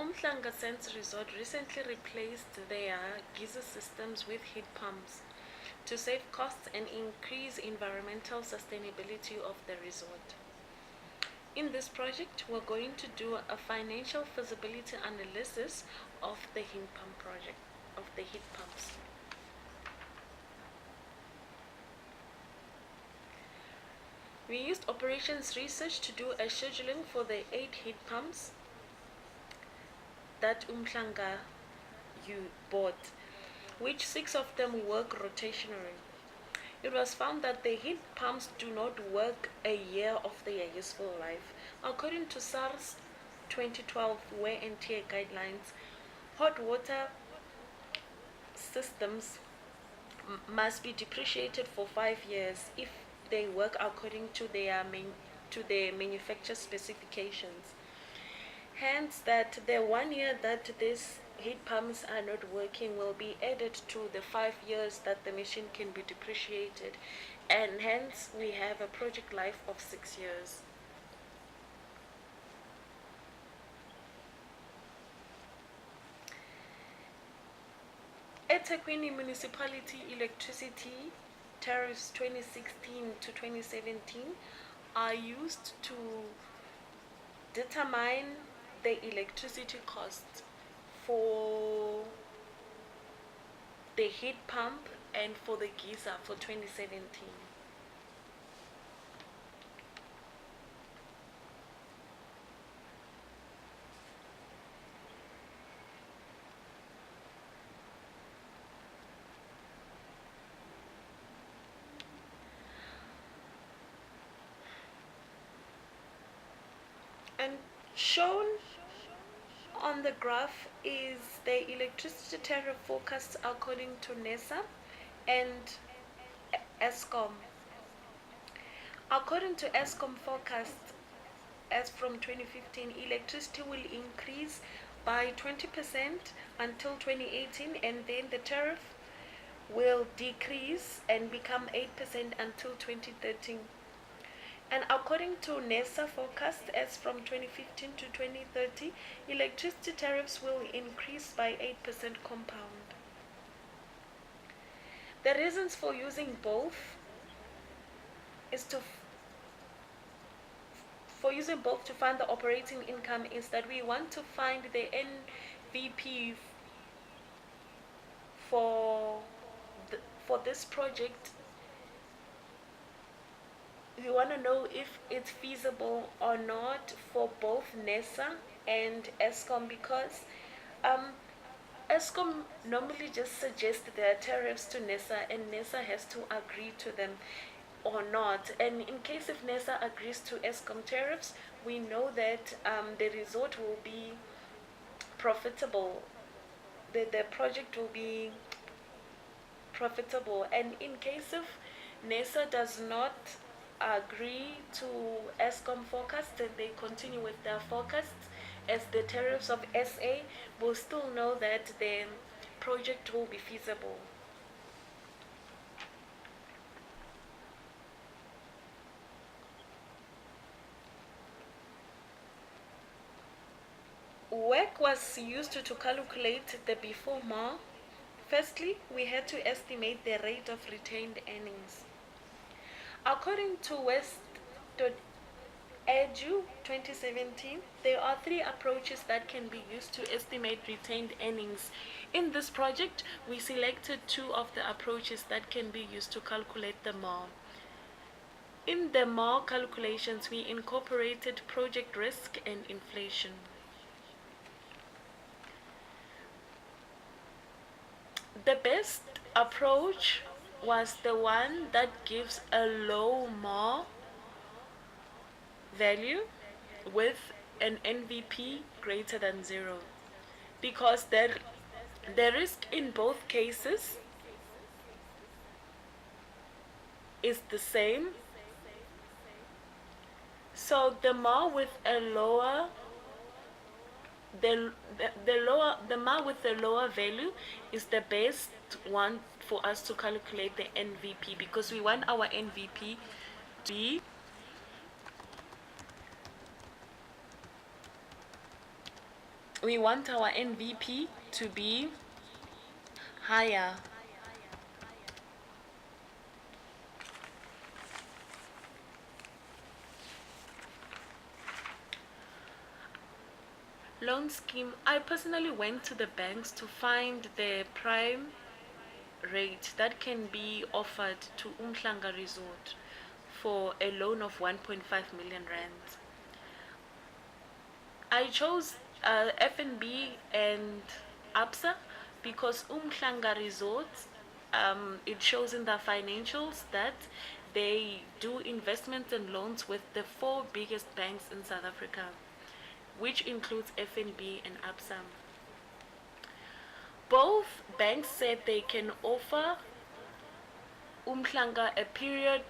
Umhlanga Sands Resort recently replaced their geyser systems with heat pumps to save costs and increase environmental sustainability of the resort. In this project, we're going to do a financial feasibility analysis of the heat pump project, of the heat pumps. We used operations research to do a scheduling for the 8 heat pumps that Umhlanga you bought, which 6 of them work rotationally. It was found that the heat pumps do not work a year of their useful life. According to SARS 2012 wear and tear guidelines, hot water systems must be depreciated for 5 years if they work according to their manufacturer specifications. Hence, that the 1 year that these heat pumps are not working will be added to the 5 years that the machine can be depreciated, and hence we have a project life of 6 years. eThekwini Municipality Electricity Tariffs 2016 to 2017 are used to determine the electricity costs for the heat pump and for the geyser for 2017. And shown on the graph is the electricity tariff forecast according to NERSA and Eskom. According to Eskom forecast, as from 2015, electricity will increase by 20% until 2018, and then the tariff will decrease and become 8% until 2013. And according to NERSA forecast, as from 2015 to 2030, electricity tariffs will increase by 8% compound. The reasons for using both is to find the operating income is that we want to find the NVP for this project. We want to know if it's feasible or not for both NERSA and Eskom, because Eskom normally just suggests their tariffs to NERSA, and NERSA has to agree to them or not. And in case if NERSA agrees to Eskom tariffs, we know that the resort will be profitable. The project will be profitable. And in case if NERSA does not agree to Eskom forecast and they continue with their forecasts as the tariffs of SA, will still know that the project will be feasible. Work was used to calculate the before MAR. Firstly, we had to estimate the rate of retained earnings. According to West.edu 2017, there are 3 approaches that can be used to estimate retained earnings. In this project, we selected 2 of the approaches that can be used to calculate the MAR. In the MAR calculations, we incorporated project risk and inflation. The best approach was the one that gives a low MAR value with an NVP greater than 0, because the risk in both cases is the same. So the MAR with a lower the MAR with the lower value is the best one for us to calculate the NVP, because we want our NVP to be we want our NVP to be higher. Loan scheme. I personally went to the banks to find the prime rate that can be offered to Umhlanga Resort for a loan of 1.5 million rand. I chose FNB and ABSA because Umhlanga Resort, it shows in their financials that they do investments and loans with the 4 biggest banks in South Africa, which includes FNB and ABSA. Both banks said they can offer Umhlanga a period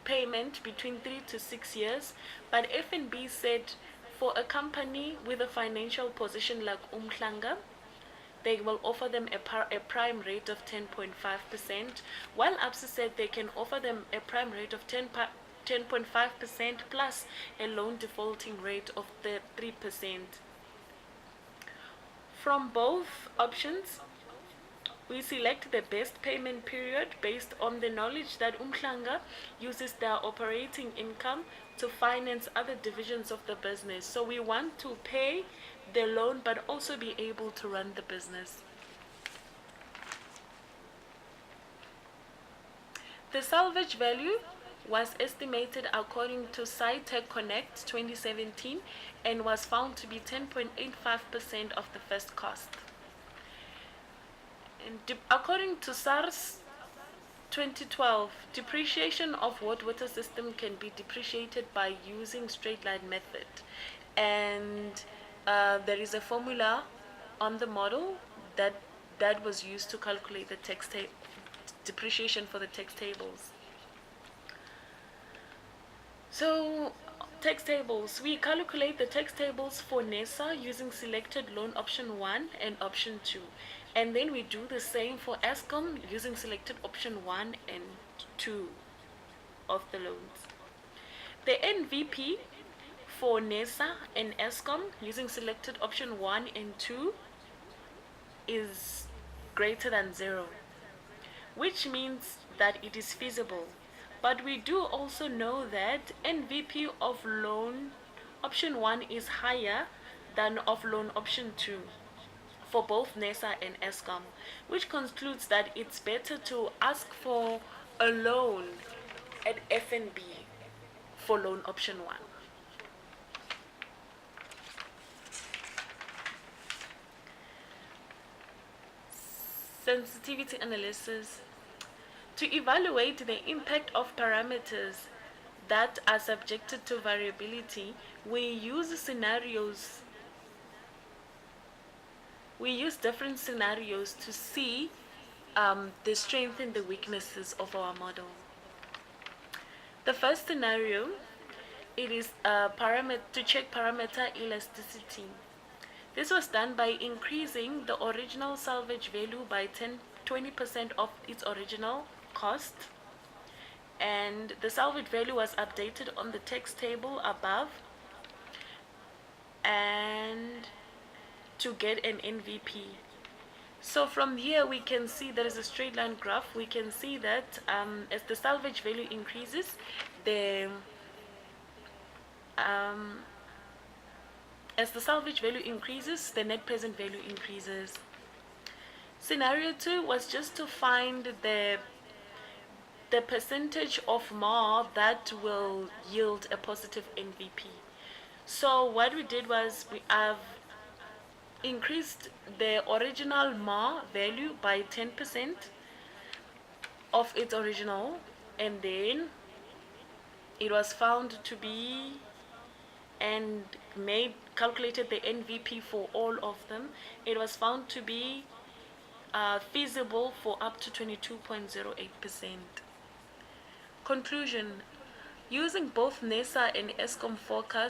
payment between 3 to 6 years, but FNB said for a company with a financial position like Umhlanga, they will offer them a prime rate of 10.5%, while ABSA said they can offer them a prime rate of 10.5% plus a loan defaulting rate of 3%. From both options, we select the best payment period based on the knowledge that Umhlanga uses their operating income to finance other divisions of the business. So we want to pay the loan but also be able to run the business. The salvage value was estimated according to SciTech Connect 2017 and was found to be 10.85% of the first cost. And according to SARS 2012, depreciation of water system can be depreciated by using straight line method, and there is a formula on the model that was used to calculate the depreciation for the tax tables. So tax tables, we calculate the tax tables for NESA using selected loan option 1 and option 2, and then we do the same for Eskom using selected option 1 and 2 of the loans. The NVP for NESA and Eskom using selected option 1 and 2 is greater than 0, which means that it is feasible. But we do also know that NVP of loan option 1 is higher than of loan option 2 for both NESA and Eskom, which concludes that it's better to ask for a loan at FNB for loan option 1. Sensitivity analysis. To evaluate the impact of parameters that are subjected to variability, we use scenarios. We use different scenarios to see the strengths and the weaknesses of our model. The first scenario, it is to check parameter elasticity. This was done by increasing the original salvage value by 20% of its original cost, and the salvage value was updated on the text table above, and to get an NVP. So from here we can see there is a straight line graph. We can see that as the salvage value increases, the net present value increases. Scenario 2 was just to find the percentage of MAR that will yield a positive NVP. So what we did was we have increased the original MAR value by 10% of its original, and then it was found to be and calculated the NVP for all of them. It was found to be feasible for up to 22.08%. Conclusion: using both NESA and Eskom forecast